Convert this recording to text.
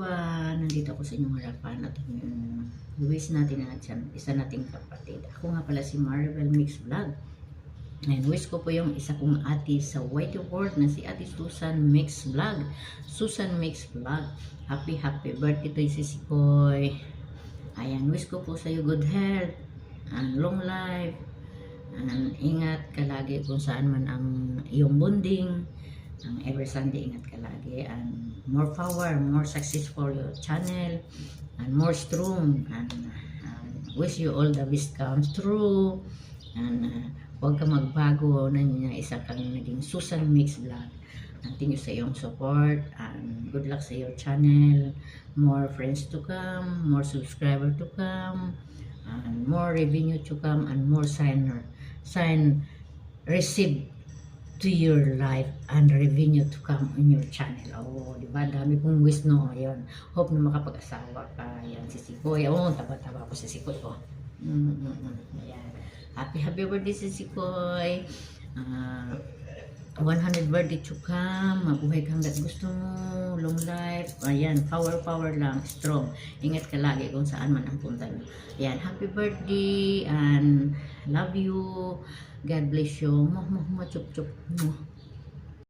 Nandito ako sa inyong harapan at wish natin na isa nating kapatid. Ako nga pala si Marvel Mix Vlog. And wish ko po yung isa kong ate sa White World na si Ate Susan Mix Vlog. Susan Mix Vlog. Happy birthday to si Sikoy. Ayan, wish ko po sa iyo good health and long life. And ingat ka lagi kung saan man ang iyong bonding. Every Sunday, ingat ka lagi. And more power, more success for your channel. And more strong. And wish you all the best comes true. And huwag ka magbago na niya isa kang naging Susan Mix Vlog. And thank you sa iyong support. And good luck sa your channel. More friends to come. More subscriber to come. And more revenue to come. And more sign receive to your life and revenue to come on your channel. Oh, di ba? Dami kong wish, no? Ayun. Hope na makapag-asawa ka. Ayan, si Sikoy. Oh, taba-taba ko si Sikoy. Oh. Ayan. Happy birthday si Sikoy. 100 birthday to come. Mabuhay ka hanggat gusto mo. Long life. Ayan, power lang. Strong. Ingat ka lagi kung saan man ang punta nyo. Ayan, happy birthday and love you. God bless you. Chup chup.